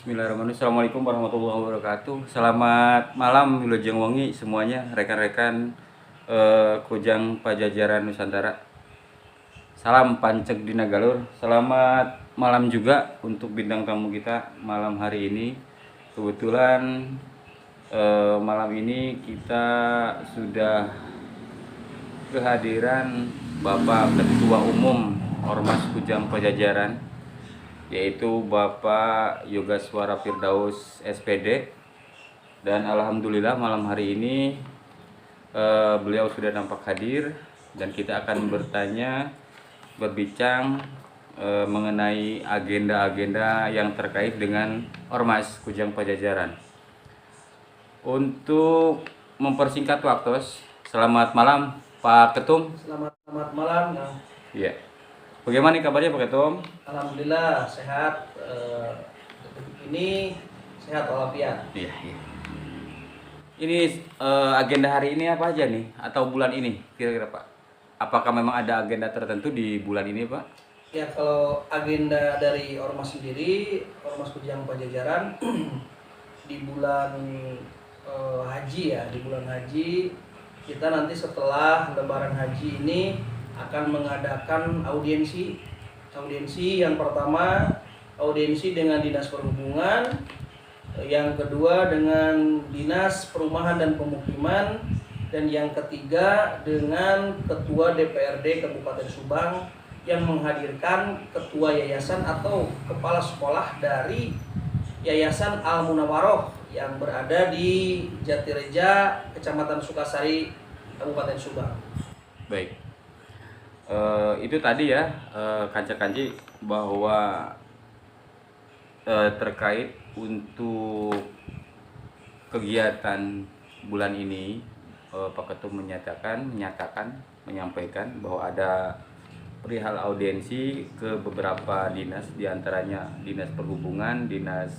Bismillahirrahmanirrahim. Assalamualaikum warahmatullahi wabarakatuh. Selamat malam Wilujeng Wengi semuanya, rekan-rekan Kujang Pajajaran Nusantara. Salam panceg dina galur. Selamat malam juga untuk bintang tamu kita malam hari ini. Kebetulan malam ini kita sudah kehadiran Bapak Ketua Umum Ormas Kujang Pajajaran, yaitu Bapak Yogaswara Firdaus SPD. Dan alhamdulillah malam hari ini beliau sudah nampak hadir dan kita akan berbincang mengenai agenda-agenda yang terkait dengan Ormas Kujang Pajajaran. Untuk mempersingkat waktu, selamat malam Pak Ketum. Selamat malam. Iya. Bagaimana kabarnya Pak Ketum? Alhamdulillah sehat. Ini sehat walafiat. Iya. Ini agenda hari ini apa aja nih? Atau bulan ini kira-kira Pak? Apakah memang ada agenda tertentu di bulan ini Pak? Ya, kalau agenda dari Ormas sendiri, Ormas Kujang Pajajaran di bulan haji ya, di bulan haji kita nanti setelah Lebaran Haji ini akan mengadakan audiensi yang pertama audiensi dengan Dinas Perhubungan, yang kedua dengan Dinas Perumahan dan Pemukiman, dan yang ketiga dengan Ketua DPRD Kabupaten Subang yang menghadirkan Ketua Yayasan atau Kepala Sekolah dari Yayasan Al-Munawaroh yang berada di Jatireja, Kecamatan Sukasari, Kabupaten Subang. Baik. Itu tadi ya kanca-kanci bahwa terkait untuk kegiatan bulan ini, Pak Ketum menyampaikan bahwa ada perihal audiensi ke beberapa dinas, diantaranya Dinas Perhubungan, Dinas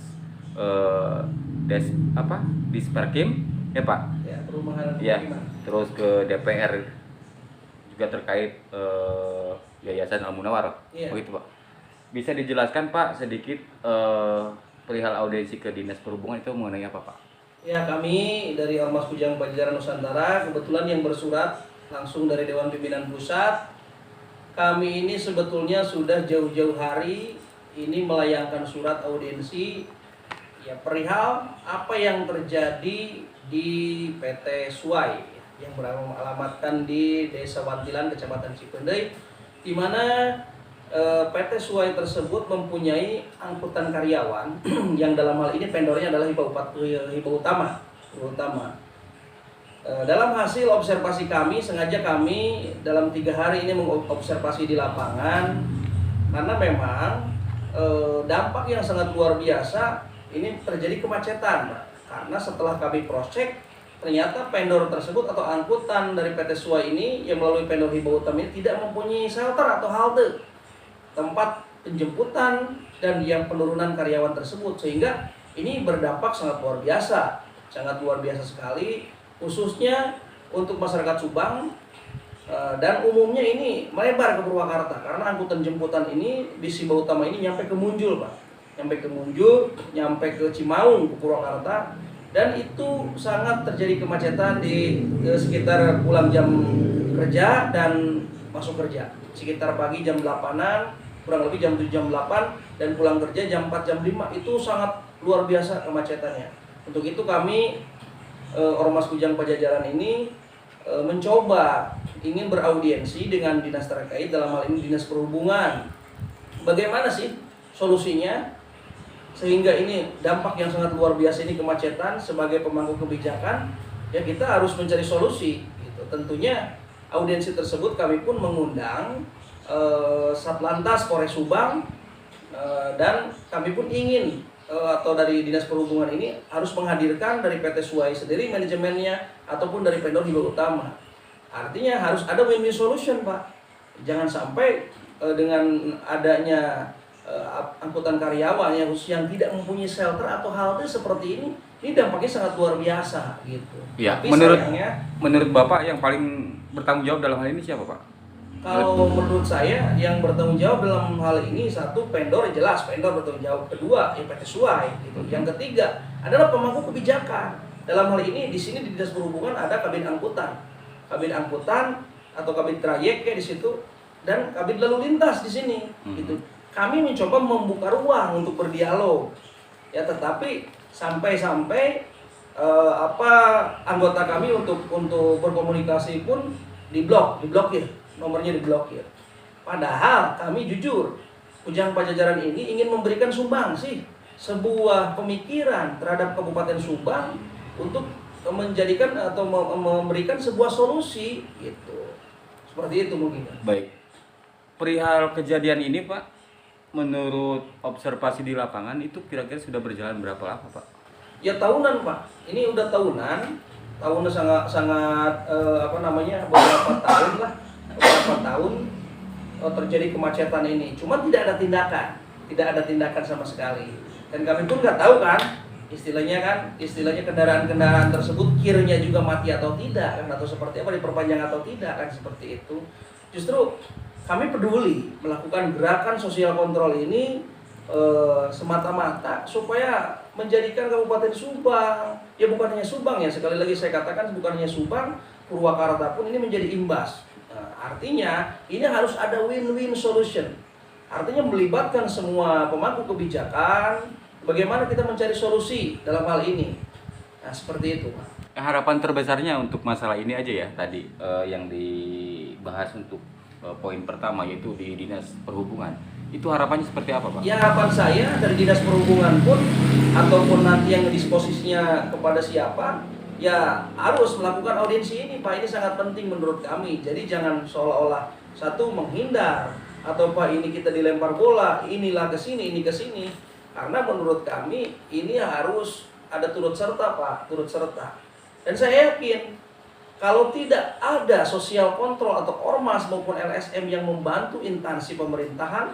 Disperkim ya Pak ya, Perumahan ya, terus ke DPR juga terkait Yayasan Al-Munawaroh. Iya. Begitu Pak. Bisa dijelaskan Pak sedikit perihal audiensi ke Dinas Perhubungan itu mengenai apa Pak? Ya, kami dari Ormas Kujang Pajajaran Nusantara kebetulan yang bersurat langsung dari Dewan Pimpinan Pusat. Kami ini sebetulnya sudah jauh-jauh hari ini melayangkan surat audiensi ya perihal apa yang terjadi di PT Suai yang beralamatkan di Desa Wantilan, Kecamatan Cipendei, di mana PT Suai tersebut mempunyai angkutan karyawan yang dalam hal ini vendornya adalah Hibah Utama. Dalam hasil observasi kami, sengaja kami dalam 3 hari ini mengobservasi di lapangan, karena memang dampak yang sangat luar biasa ini terjadi kemacetan, karena setelah kami cross check, ternyata vendor tersebut atau angkutan dari PT Suai ini yang melalui vendor Hibah Utama ini tidak mempunyai shelter atau halte, tempat penjemputan dan yang penurunan karyawan tersebut, sehingga ini berdampak sangat luar biasa sekali, khususnya untuk masyarakat Subang dan umumnya ini melebar ke Purwakarta, karena angkutan jemputan ini di Hibah Utama ini nyampe ke Munjul Pak, nyampe ke Cimaung, ke Purwakarta. Dan itu sangat terjadi kemacetan di sekitar pulang jam kerja dan masuk kerja. Sekitar pagi jam 8-an, kurang lebih jam 7 jam 8, dan pulang kerja jam 4 jam 5, itu sangat luar biasa kemacetannya. Untuk itu kami Ormas Kujang Pajajaran ini mencoba ingin beraudiensi dengan dinas terkait, dalam hal ini Dinas Perhubungan. Bagaimana sih solusinya sehingga ini dampak yang sangat luar biasa ini kemacetan? Sebagai pemangku kebijakan ya kita harus mencari solusi gitu. Tentunya audiensi tersebut kami pun mengundang Satlantas Polres Subang, dan kami pun ingin atau dari Dinas Perhubungan ini harus menghadirkan dari PT Suai sendiri manajemennya ataupun dari vendor Hibah Utama. Artinya harus ada win-win solution Pak. Jangan sampai dengan adanya angkutan karyawan yang tidak mempunyai shelter atau halte seperti ini dampaknya sangat luar biasa gitu. Ya, tapi menurut Bapak yang paling bertanggung jawab dalam hal ini siapa Pak? Kalau menurut saya yang bertanggung jawab dalam hal ini, satu, vendor jelas vendor bertanggung jawab, kedua ya PT Suai gitu. Yang ketiga adalah pemangku kebijakan. Dalam hal ini di sini di Dinas Perhubungan ada kabin angkutan atau kabin trayek kayak di situ, dan kabin lalu lintas di sini gitu. Kami mencoba membuka ruang untuk berdialog ya, tetapi sampai anggota kami untuk berkomunikasi pun diblokir, nomornya diblokir. Padahal kami jujur, Kujang Pajajaran ini ingin memberikan sumbangsi sebuah pemikiran terhadap Kabupaten Subang untuk menjadikan atau memberikan sebuah solusi gitu. Seperti itu mungkin. Baik. Perihal kejadian ini, Pak, menurut observasi di lapangan itu kira-kira sudah berjalan berapa lama, Pak? Ya tahunan, Pak. Ini udah tahunan sangat beberapa tahun lah, beberapa tahun terjadi kemacetan ini. Cuma tidak ada tindakan sama sekali. Dan kami pun nggak tahu kan, istilahnya kendaraan-kendaraan tersebut kirnya juga mati atau tidak kan, atau seperti apa, diperpanjang atau tidak kan, seperti itu. Justru kami peduli melakukan gerakan sosial kontrol ini semata-mata supaya menjadikan Kabupaten Subang, ya bukan hanya Subang ya, sekali lagi saya katakan bukan hanya Subang, Purwakarta pun ini menjadi imbas. Nah, artinya ini harus ada win-win solution. Artinya melibatkan semua pemangku kebijakan, bagaimana kita mencari solusi dalam hal ini. Nah, seperti itu, Pak. Harapan terbesarnya untuk masalah ini aja ya tadi yang dibahas untuk poin pertama, yaitu di Dinas Perhubungan. Itu harapannya seperti apa, Pak? Ya, harapan saya dari Dinas Perhubungan pun ataupun nanti yang disposisinya kepada siapa, ya harus melakukan audiensi ini, Pak. Ini sangat penting menurut kami. Jadi jangan seolah-olah satu menghindar atau Pak ini kita dilempar bola, inilah ke sini, ini ke sini. Karena menurut kami ini harus ada turut serta, Pak, turut serta. Dan saya yakin kalau tidak ada sosial kontrol atau ormas maupun LSM yang membantu instansi pemerintahan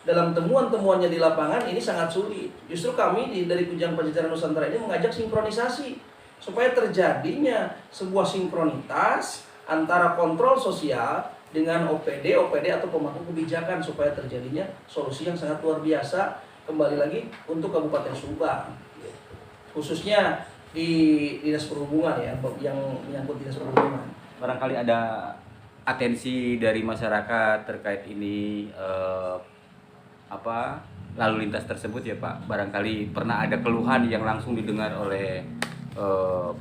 dalam temuan-temuannya di lapangan, ini sangat sulit. Justru kami dari Kujang Pajajaran Nusantara ini mengajak sinkronisasi supaya terjadinya sebuah sinkronitas antara kontrol sosial dengan OPD atau pemangku kebijakan supaya terjadinya solusi yang sangat luar biasa kembali lagi untuk Kabupaten Subang, khususnya di Dinas Perhubungan ya, yang menyangkut Dinas Perhubungan. Barangkali ada atensi dari masyarakat terkait ini lalu lintas tersebut ya, Pak. Barangkali pernah ada keluhan yang langsung didengar oleh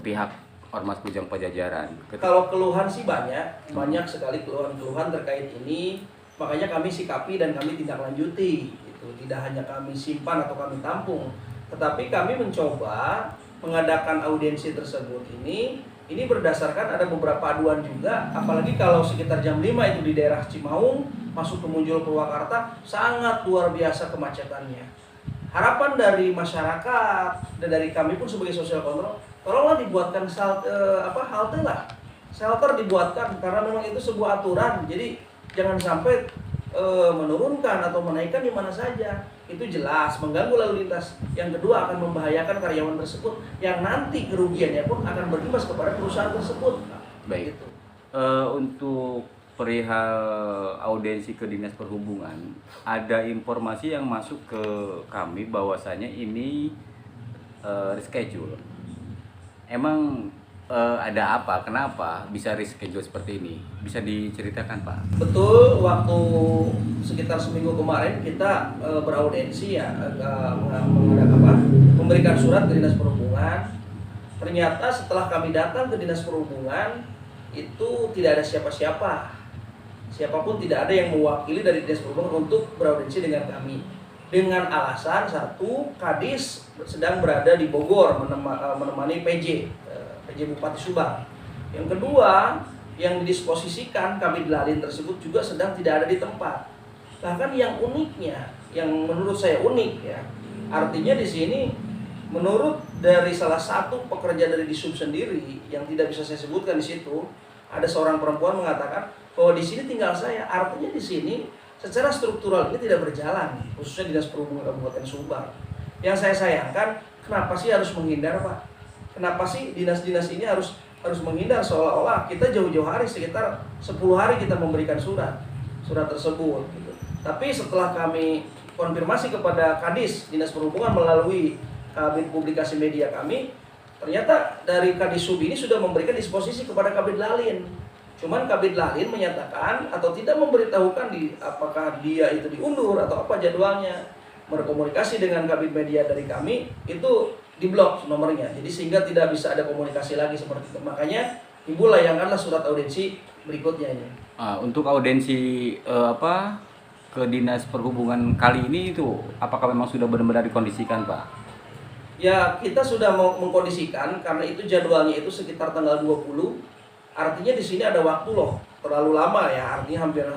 pihak Ormas Kujang Pajajaran. Kalau keluhan sih banyak sekali keluhan terkait ini. Makanya kami sikapi dan kami tindak lanjuti. Itu tidak hanya kami simpan atau kami tampung, tetapi kami mencoba mengadakan audiensi tersebut ini berdasarkan ada beberapa aduan juga, apalagi kalau sekitar jam 5 itu di daerah Cimaung masuk ke Munjul Purwakarta sangat luar biasa kemacetannya. Harapan dari masyarakat dan dari kami pun sebagai sosial kontrol, tolonglah dibuatkan halte lah. Shelter dibuatkan karena memang itu sebuah aturan. Jadi jangan sampai menurunkan atau menaikkan di mana saja. Itu jelas mengganggu lalu lintas. Yang kedua akan membahayakan karyawan tersebut yang nanti kerugiannya pun akan berimbas kepada perusahaan tersebut. Baik. Gitu. Untuk perihal audiensi ke Dinas Perhubungan, ada informasi yang masuk ke kami bahwasanya ini reschedule. Emang ada apa? Kenapa bisa reschedule seperti ini? Bisa diceritakan, Pak? Betul, waktu sekitar seminggu kemarin kita beraudiensi ya, memberikan surat ke Dinas Perhubungan. Ternyata setelah kami datang ke Dinas Perhubungan itu tidak ada siapa-siapa. Siapapun tidak ada yang mewakili dari Dinas Perhubungan untuk beraudiensi dengan kami. Dengan alasan satu, Kadis sedang berada di Bogor menemani PJ Bupati Subang. Yang kedua, yang didisposisikan kami Lalin tersebut juga sedang tidak ada di tempat. Bahkan yang uniknya, yang menurut saya unik ya, artinya di sini menurut dari salah satu pekerja dari Disub sendiri yang tidak bisa saya sebutkan di situ, ada seorang perempuan mengatakan bahwa di sini tinggal saya. Artinya di sini secara struktural ini tidak berjalan, khususnya Dinas Perhubungan Kabupaten Subang. Yang saya sayangkan, kenapa sih harus menghindar, Pak? Kenapa sih dinas-dinas ini harus menghindar, seolah-olah kita jauh-jauh hari, sekitar 10 hari kita memberikan surat. surat tersebut gitu. Tapi setelah kami konfirmasi kepada Kadis Dinas Perhubungan melalui Kabid Publikasi Media kami, ternyata dari Kadis Sub ini sudah memberikan disposisi kepada Kabid Lalin. Cuman Kabid Lalin menyatakan atau tidak memberitahukan apakah dia itu diundur atau apa jadwalnya. Berkomunikasi dengan Kabid Media dari kami itu diblok nomornya. Jadi sehingga tidak bisa ada komunikasi lagi seperti itu. Makanya Ibu layangkanlah surat audensi berikutnya ini. Untuk audensi ke Dinas Perhubungan kali ini itu apakah memang sudah benar-benar dikondisikan, Pak? Ya, kita sudah mau mengkondisikan karena itu jadwalnya itu sekitar tanggal 20. Artinya di sini ada waktu loh. Terlalu lama ya, artinya hampir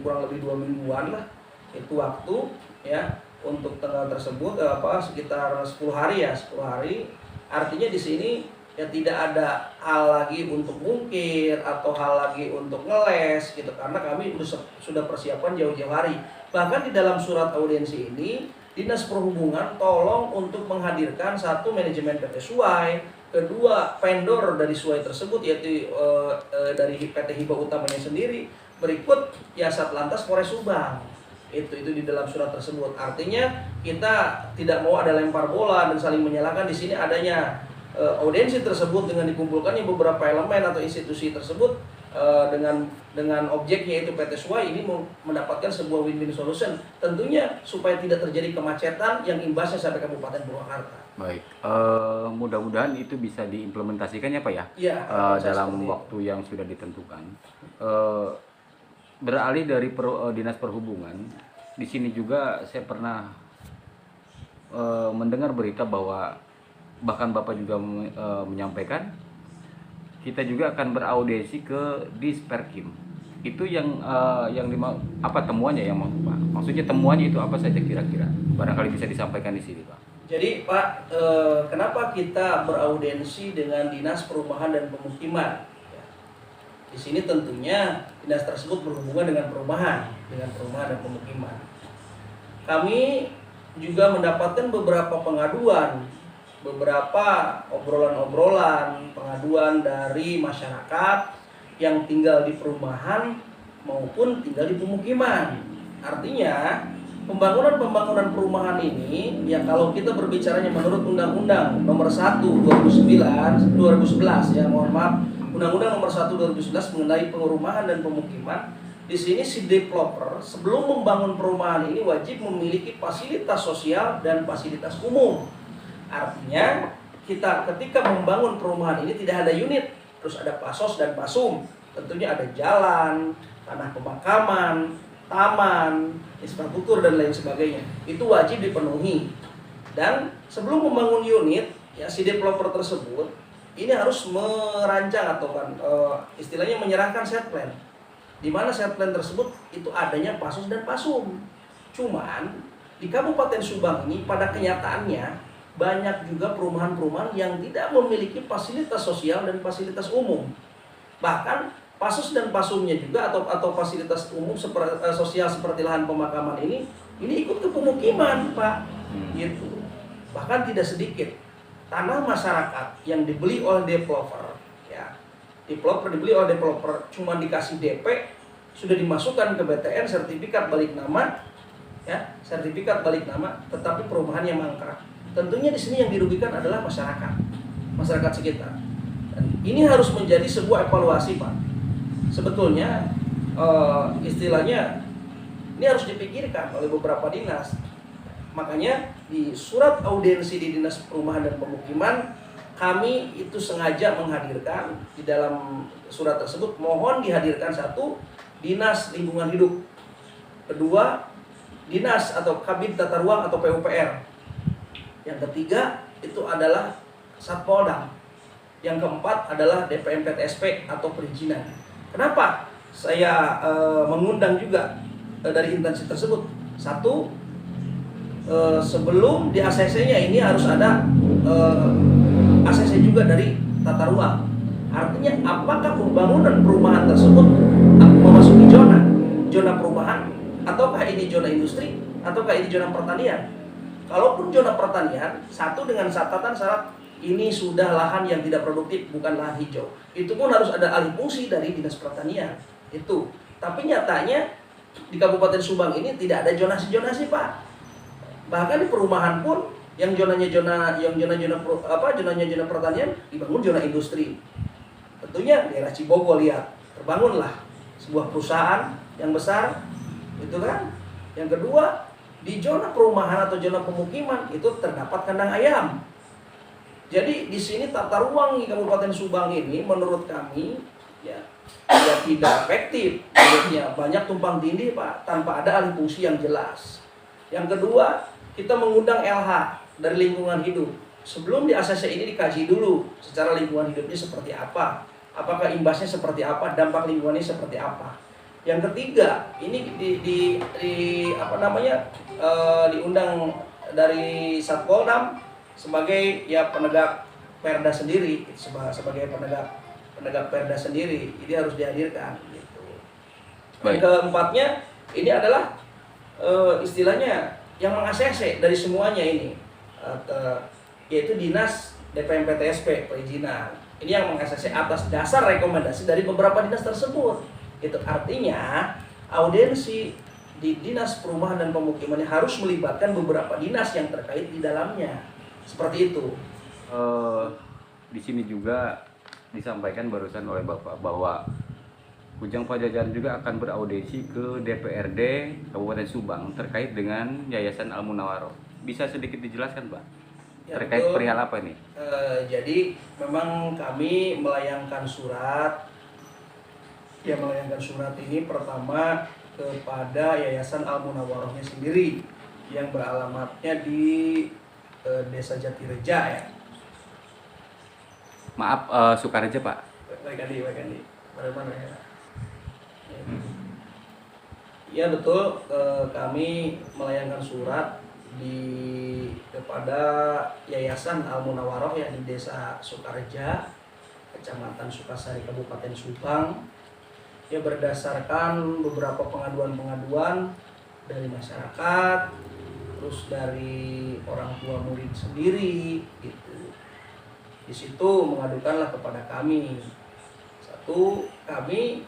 kurang lebih 2 mingguan lah. Itu waktu ya untuk tanggal tersebut sekitar 10 hari ya, 10 hari. Artinya di sini ya tidak ada hal lagi untuk mungkir atau hal lagi untuk ngeles gitu, karena kami sudah persiapan jauh-jauh hari. Bahkan di dalam surat audensi ini Dinas Perhubungan tolong untuk menghadirkan satu manajemen PT Suai, kedua vendor dari Suai tersebut yaitu dari PT Hibah utamanya sendiri, berikut ya Satlantas Polres Subang. Itu di dalam surat tersebut. Artinya kita tidak mau ada lempar bola dan saling menyalahkan. Di sini adanya audensi tersebut dengan dikumpulkannya beberapa elemen atau institusi tersebut dengan objeknya itu PT Suai ini mendapatkan sebuah win-win solution, tentunya supaya tidak terjadi kemacetan yang imbasnya sampai Kabupaten Purwakarta. Baik, mudah-mudahan itu bisa diimplementasikan ya Pak ya, ya dalam waktu yang sudah ditentukan. Beralih dari Dinas Perhubungan, di sini juga saya pernah mendengar berita bahwa bahkan Bapak juga menyampaikan kita juga akan beraudensi ke Disperkim. Itu apa temuannya ya Pak? Maksudnya temuannya itu apa saja kira-kira? Barangkali bisa disampaikan di sini Pak. Jadi Pak, kenapa kita beraudensi dengan Dinas Perumahan dan Pemukiman? Ya. Di sini tentunya dinas tersebut berhubungan dengan perumahan dan pemukiman. Kami juga mendapatkan beberapa pengaduan, beberapa obrolan-obrolan, pengaduan dari masyarakat yang tinggal di perumahan maupun tinggal di pemukiman. Artinya pembangunan perumahan ini ya kalau kita berbicaranya menurut Undang-Undang Nomor 1 2011 ya, mohon maaf, Undang-Undang Nomor 1 2011 mengenai perumahan dan pemukiman. Di sini si developer sebelum membangun perumahan ini wajib memiliki fasilitas sosial dan fasilitas umum. Artinya kita ketika membangun perumahan ini tidak ada unit, terus ada pasos dan pasum. Tentunya ada jalan, tanah pemakaman, taman, infrastruktur dan lain sebagainya. Itu wajib dipenuhi. Dan sebelum membangun unit, ya si developer tersebut ini harus merancang atau istilahnya menyerahkan set plan. Di mana set plan tersebut itu adanya pasos dan pasum. Cuman di Kabupaten Subang ini pada kenyataannya banyak juga perumahan-perumahan yang tidak memiliki fasilitas sosial dan fasilitas umum. Bahkan pasos dan pasumnya juga atau fasilitas umum sosial seperti lahan pemakaman ini ikut ke pemukiman, Pak. Gitu. Bahkan tidak sedikit tanah masyarakat yang dibeli oleh developer, ya. Developer dibeli oleh developer cuma dikasih DP, sudah dimasukkan ke BTN sertifikat balik nama, ya, sertifikat balik nama, tetapi perumahannya mangkrak. Tentunya di sini yang dirugikan adalah masyarakat sekitar. Dan ini harus menjadi sebuah evaluasi, Pak. Sebetulnya istilahnya ini harus dipikirkan oleh beberapa dinas. Makanya di surat audensi di Dinas Perumahan dan Pemukiman kami itu sengaja menghadirkan di dalam surat tersebut, mohon dihadirkan satu Dinas Lingkungan Hidup, kedua Dinas atau Kabid Tata Ruang atau PUPR, yang ketiga itu adalah Satpolda, yang keempat adalah DPM PTSP atau perizinan. Kenapa saya mengundang juga dari instansi tersebut? Satu, sebelum di ACC-nya ini harus ada ACC juga dari tata ruang. Artinya apakah pembangunan perumahan tersebut memasuki zona perumahan, ataukah ini zona industri, ataukah ini zona pertanian? Kalaupun zona pertanian, satu dengan catatan syarat ini sudah lahan yang tidak produktif, bukan lahan hijau. Itu pun harus ada alih fungsi dari Dinas Pertanian. Itu. Tapi nyatanya di Kabupaten Subang ini tidak ada zonasi-zonasi, Pak. Bahkan di perumahan pun yang zonanya zona pertanian dibangun zona industri. Tentunya daerah Cibogo lihat, terbangunlah sebuah perusahaan yang besar, itu kan. Yang kedua, di zona perumahan atau zona pemukiman itu terdapat kandang ayam. Jadi di sini tata ruang di Kabupaten Subang ini menurut kami ya tidak efektif. Menurutnya banyak tumpang tindih, Pak, tanpa ada alih fungsi yang jelas. Yang kedua, kita mengundang LH dari lingkungan hidup. Sebelum di ACC ini dikaji dulu secara lingkungan hidupnya seperti apa, apakah imbasnya seperti apa, dampak lingkungannya seperti apa. Yang ketiga, ini diundang dari Satpolda sebagai ya penegak perda sendiri, sebagai penegak perda sendiri, ini harus dihadirkan gitu. Yang keempatnya, ini adalah istilahnya yang meng-ACC dari semuanya ini, yaitu Dinas DPM PTSP perizinan. Ini yang meng-ACC atas dasar rekomendasi dari beberapa dinas tersebut. Itu artinya audiensi di Dinas Perumahan dan Pemukiman harus melibatkan beberapa dinas yang terkait di dalamnya. Seperti itu. Di sini juga disampaikan barusan oleh Bapak bahwa Kujang Pajajaran juga akan beraudiensi ke DPRD Kabupaten Subang terkait dengan Yayasan Al Munawaroh. Bisa sedikit dijelaskan, Pak? Ya, terkait betul. perihal apa ini? Jadi memang kami melayangkan surat. Ya, melayangkan surat ini pertama kepada Yayasan Al Munawarohnya sendiri yang beralamatnya di Desa Jatireja ya. Maaf, Sukareja, Pak. Baik Andi. Bagaimana ya? Ya betul, kami melayangkan surat kepada Yayasan Al Munawaroh yang di Desa Sukareja, Kecamatan Sukasari, Kabupaten Subang. Ya berdasarkan beberapa pengaduan dari masyarakat, terus dari orang tua murid sendiri gitu. Di situ mengadukanlah kepada kami. Satu, kami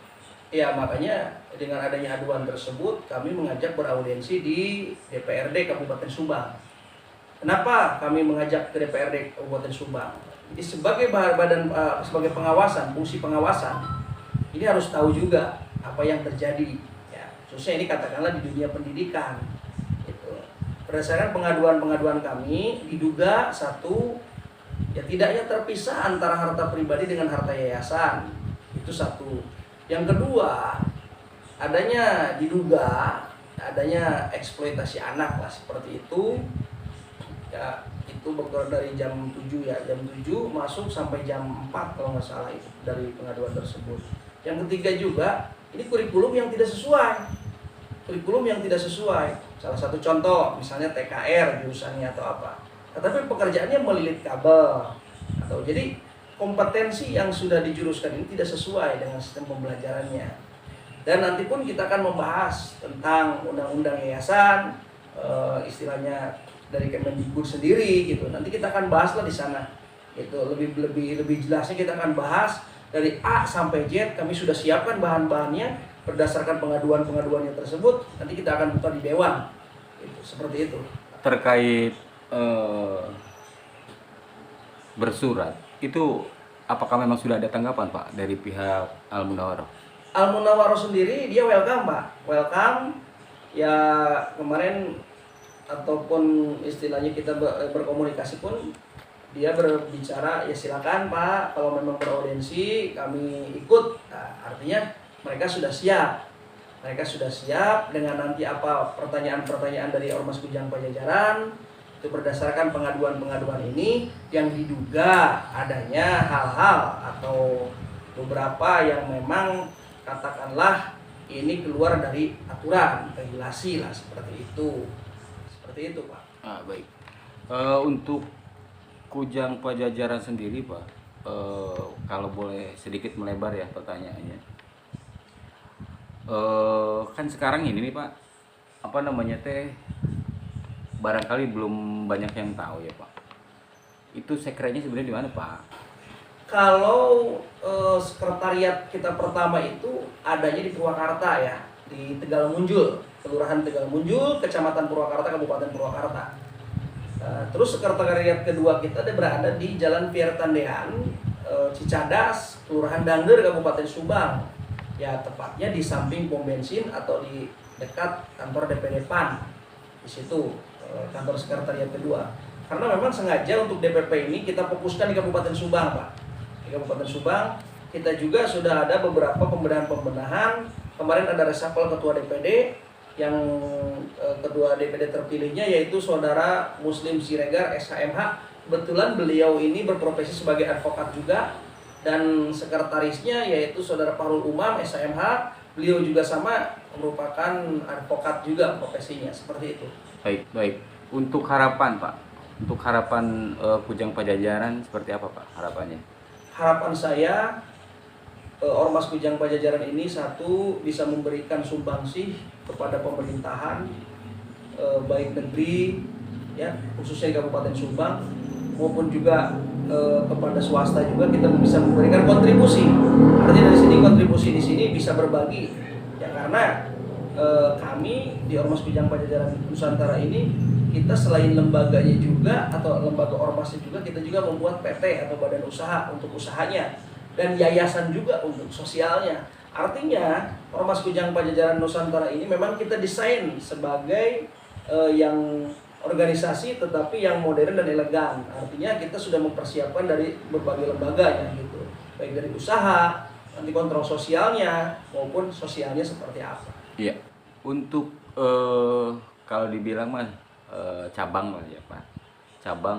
ya makanya dengan adanya aduan tersebut kami mengajak beraudiensi di DPRD Kabupaten Subang. Kenapa kami mengajak ke DPRD Kabupaten Subang? Jadi sebagai sebagai pengawasan, fungsi pengawasan, ini harus tahu juga apa yang terjadi ya. Khususnya ini katakanlah di dunia pendidikan. Berdasarkan pengaduan kami, diduga satu, ya tidaknya terpisah antara harta pribadi dengan harta yayasan. Itu satu. Yang kedua, diduga adanya eksploitasi anak lah seperti itu. Ya, itu berkurang dari jam 7 ya, jam 7 masuk sampai jam 4 kalau nggak salah itu dari pengaduan tersebut. Yang ketiga juga, ini kurikulum yang tidak sesuai. Salah satu contoh misalnya TKR jurusannya atau apa, tetapi pekerjaannya melilit kabel atau jadi kompetensi yang sudah dijuruskan ini tidak sesuai dengan sistem pembelajarannya. Dan nanti pun kita akan membahas tentang undang-undang yayasan, istilahnya dari Kemendikbud sendiri gitu. Nanti kita akan bahaslah di sana. Itu lebih jelasnya kita akan bahas dari A sampai Z. Kami sudah siapkan bahan-bahannya berdasarkan pengaduan-pengaduannya tersebut. Nanti kita akan buka di dewan. Itu seperti itu. Terkait bersurat itu, apakah memang sudah ada tanggapan, Pak, dari pihak Al Munawaroh? Al Munawaroh sendiri dia welcome, Pak. Welcome. Ya kemarin ataupun istilahnya kita berkomunikasi pun dia berbicara ya silakan Pak, kalau memang beraudiensi kami ikut. Nah, artinya mereka sudah siap dengan nanti apa pertanyaan-pertanyaan dari Ormas Kujang Pajajaran. Itu berdasarkan pengaduan-pengaduan ini yang diduga adanya hal-hal atau beberapa yang memang katakanlah ini keluar dari aturan, regulasi lah seperti itu. Seperti itu, Pak. Baik. Untuk Kujang Pajajaran sendiri, Pak, kalau boleh sedikit melebar ya pertanyaannya. Kan sekarang ini nih, Pak, apa namanya teh, barangkali belum banyak yang tahu ya, Pak. Itu sekretnya sebenarnya di mana, Pak? Kalau sekretariat kita pertama itu adanya di Purwakarta ya. di Tegal Munjul, Kelurahan Tegal Munjul, Kecamatan Purwakarta, Kabupaten Purwakarta. Terus sekretariat kedua kita berada di Jalan Piertandean, Cicadas, Kelurahan Dangder, Kabupaten Subang. Ya tepatnya di samping pom bensin atau di dekat kantor DPD PAN. Di situ kantor sekretariat kedua. Karena memang sengaja untuk DPP ini kita fokuskan di Kabupaten Subang, Pak. Di Kabupaten Subang kita juga sudah ada beberapa pembenahan. Kemarin ada reshuffle ketua DPD, yang ketua DPD terpilihnya yaitu Saudara Muslim Siregar SHMH. Kebetulan beliau ini berprofesi sebagai advokat juga, dan sekretarisnya yaitu Saudara Fahrul Umam SHMH. Beliau juga sama merupakan advokat juga profesinya, seperti itu. Baik. Untuk harapan Pak, untuk harapan Kujang Pajajaran seperti apa Pak harapannya? Harapan saya Ormas Kujang Pajajaran ini satu bisa memberikan sumbangsih kepada pemerintahan baik negeri ya khususnya di Kabupaten Subang maupun juga kepada swasta juga kita bisa memberikan kontribusi. Artinya dari sini kontribusi di sini bisa berbagi ya karena kami di Ormas Kujang Pajajaran Nusantara ini kita selain lembaganya juga atau lembaga ormasnya juga kita juga membuat PT atau badan usaha untuk usahanya dan yayasan juga untuk sosialnya. Artinya Ormas Kujang Pajajaran Nusantara ini memang kita desain sebagai yang organisasi tetapi yang modern dan elegan. Artinya kita sudah mempersiapkan dari berbagai lembaga ya gitu. Baik dari usaha, nanti kontrol sosialnya maupun sosialnya seperti apa. Iya. Untuk kalau dibilang mah cabang lah ya Pak. Cabang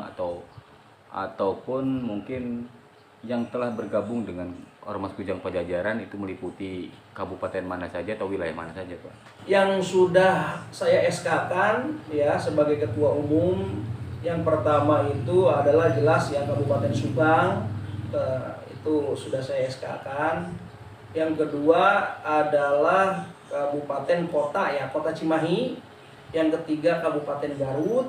ataupun mungkin yang telah bergabung dengan Ormas Kujang Pajajaran itu meliputi kabupaten mana saja atau wilayah mana saja Pak? Yang sudah saya SK-kan ya sebagai ketua umum, yang pertama itu adalah jelas ya Kabupaten Subang, itu sudah saya SK-kan. Yang kedua adalah kabupaten kota ya, Kota Cimahi. Yang ketiga Kabupaten Garut.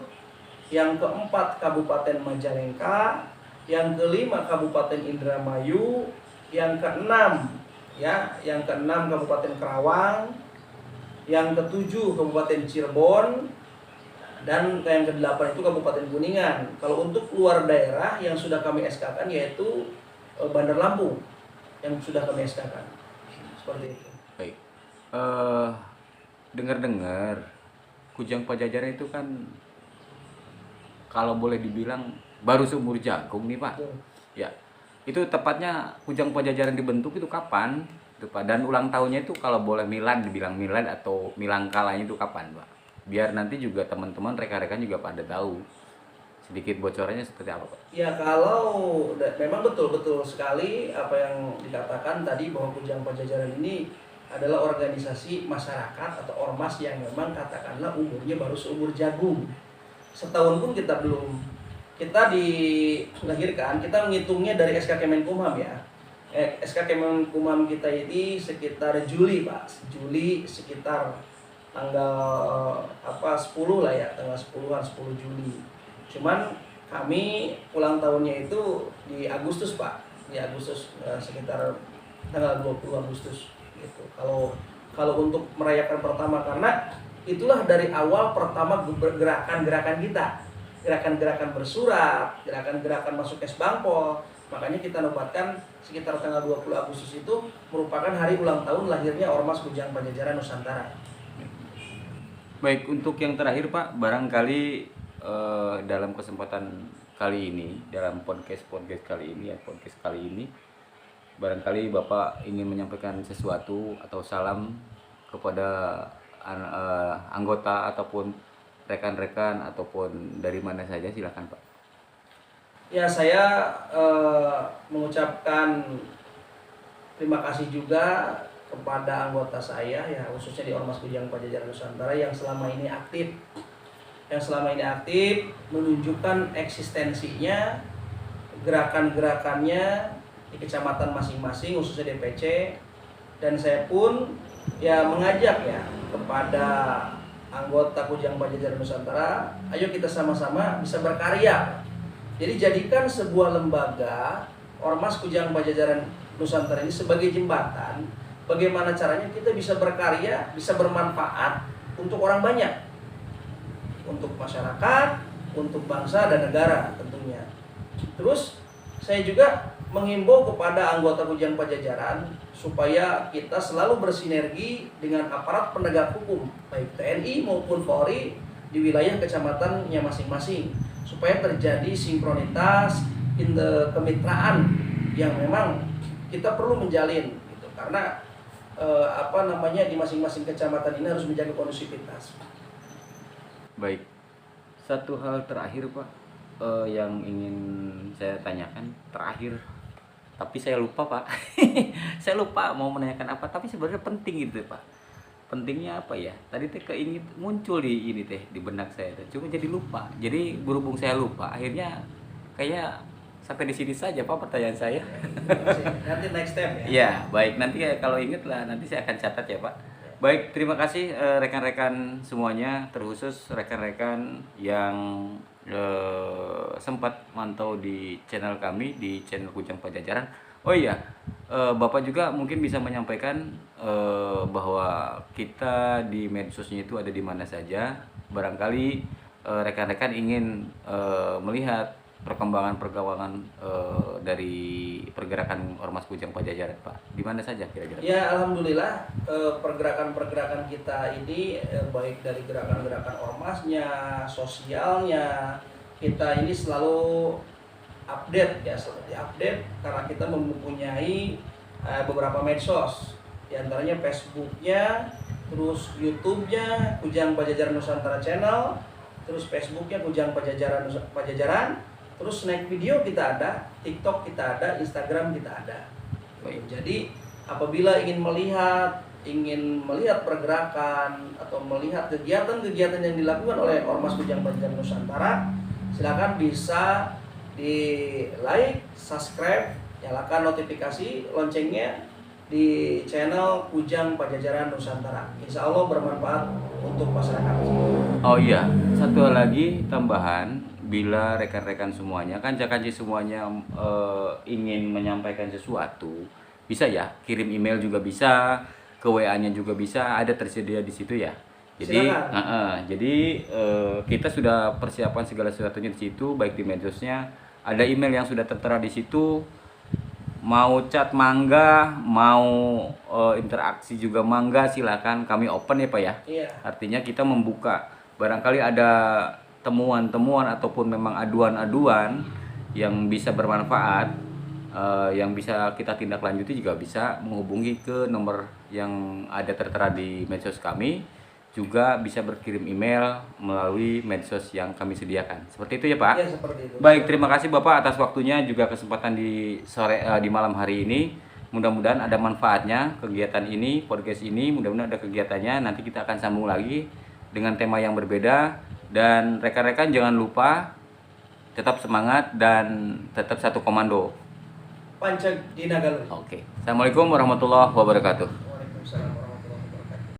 Yang keempat Kabupaten Majalengka. Yang kelima Kabupaten Indramayu, yang keenam Kabupaten Karawang, yang ketujuh Kabupaten Cirebon, dan yang kedelapan itu Kabupaten Kuningan. Kalau untuk luar daerah yang sudah kami SK-kan yaitu Bandar Lampung yang sudah kami SK-kan. Seperti itu. Baik. Dengar-dengar Kujang Pajajaran itu kan kalau boleh dibilang baru seumur jagung nih Pak. Betul. Ya, itu tepatnya Kujang Pajajaran dibentuk itu kapan? Itu Pak. Dan ulang tahunnya itu kalau boleh dibilang milad atau milangkalanya itu kapan Pak? Biar nanti juga teman-teman rekan-rekan juga pada tahu sedikit bocorannya seperti apa Pak? Ya kalau memang betul sekali apa yang dikatakan tadi bahwa Kujang Pajajaran ini adalah organisasi masyarakat atau ormas yang memang katakanlah umurnya baru seumur jagung. Setahun pun kita belum. Kita dilahirkan, kita menghitungnya dari SK Kemenkumham ya. SK Kemenkumham kita ini sekitar Juli Pak, Juli sekitar tanggal 10 lah ya, tanggal 10-an 10 Juli. Cuman kami ulang tahunnya itu di Agustus Pak, di Agustus sekitar tanggal 20 Agustus gitu. Kalau untuk merayakan pertama karena itulah dari awal pertama gerakan-gerakan kita. Gerakan-gerakan bersurat, gerakan-gerakan masuk Kesbangpol. Makanya kita nobatkan sekitar tanggal 20 Agustus itu merupakan hari ulang tahun lahirnya Ormas Kujang Pajajaran Nusantara. Baik, untuk yang terakhir Pak, barangkali dalam kesempatan kali ini, dalam podcast kali ini, barangkali Bapak ingin menyampaikan sesuatu atau salam kepada anggota ataupun rekan-rekan ataupun dari mana saja, silakan Pak. Ya, saya mengucapkan terima kasih juga kepada anggota saya ya khususnya di Ormas Kujang Pajajaran Nusantara yang selama ini aktif menunjukkan eksistensinya, gerakan-gerakannya di kecamatan masing-masing khususnya DPC, dan saya pun ya mengajak ya kepada anggota Kujang Pajajaran Nusantara, ayo kita sama-sama bisa berkarya. Jadi jadikan sebuah lembaga Ormas Kujang Pajajaran Nusantara ini sebagai jembatan bagaimana caranya kita bisa berkarya, bisa bermanfaat untuk orang banyak, untuk masyarakat, untuk bangsa dan negara tentunya. Terus saya juga menghimbau kepada anggota Kujang Pajajaran supaya kita selalu bersinergi dengan aparat penegak hukum, baik TNI maupun Polri di wilayah kecamatannya masing-masing, supaya terjadi sinkronitas, kemitraan yang memang kita perlu menjalin gitu. Karena di masing-masing kecamatan ini harus menjaga kondusivitas. Baik, satu hal terakhir Pak, yang ingin saya tanyakan terakhir, tapi saya lupa Pak. Saya lupa mau menanyakan apa, tapi sebenarnya penting gitu Pak. Pentingnya apa ya? Tadi teh keingin muncul di ini teh di benak saya teh, cuma jadi lupa. Jadi berhubung saya lupa, akhirnya kayak sampai di sini saja Pak pertanyaan saya. Nanti next step ya. Iya, baik, nanti ya kalau ingat lah nanti saya akan catat ya Pak. Baik, terima kasih rekan-rekan semuanya, terkhusus rekan-rekan yang sempat mantau di channel kami, di channel Kujang Pajajaran. Oh iya, Bapak juga mungkin bisa menyampaikan bahwa kita di medsosnya itu ada di mana saja. Barangkali rekan-rekan ingin melihat perkembangan dari pergerakan Ormas Kujang Pajajaran, Pak. Di mana saja kira-kira? Ya, alhamdulillah pergerakan-pergerakan kita ini baik dari gerakan-gerakan ormasnya, sosialnya, kita ini selalu update ya, seperti update karena kita mempunyai beberapa medsos, diantaranya Facebooknya, terus YouTube-nya Kujang Pajajaran Nusantara Channel, terus Facebooknya Kujang Pajajaran, terus naik video kita ada, TikTok kita ada, Instagram kita ada. Jadi apabila ingin melihat pergerakan atau melihat kegiatan-kegiatan yang dilakukan oleh Ormas Kujang Pajajaran Nusantara, silakan bisa di like, subscribe, nyalakan notifikasi loncengnya di channel Kujang Pajajaran Nusantara. Insya Allah bermanfaat untuk masyarakat. Oh iya, satu hal lagi tambahan, bila rekan-rekan semuanya, kanca-kanci semuanya ingin menyampaikan sesuatu, bisa ya, kirim email juga bisa, ke WA-nya juga bisa, ada tersedia di situ ya. Jadi kita sudah persiapan segala sesuatunya di situ, baik di medsosnya, ada email yang sudah tertera di situ. Mau chat mangga, mau interaksi juga mangga, silakan, kami open ya Pak ya. Iya. Artinya kita membuka, barangkali ada temuan-temuan ataupun memang aduan-aduan yang bisa bermanfaat, yang bisa kita tindak lanjuti, juga bisa menghubungi ke nomor yang ada tertera di medsos kami, juga bisa berkirim email melalui medsos yang kami sediakan. Seperti itu ya Pak? Iya, seperti itu. Baik, terima kasih Bapak atas waktunya juga kesempatan di malam hari ini. Mudah-mudahan ada manfaatnya kegiatan ini, podcast ini, mudah-mudahan ada kegiatannya. Nanti kita akan sambung lagi dengan tema yang berbeda, dan rekan-rekan jangan lupa tetap semangat dan tetap satu komando. Panceg di Nagaluh. Oke. Assalamualaikum warahmatullahi wabarakatuh. Waalaikumsalam.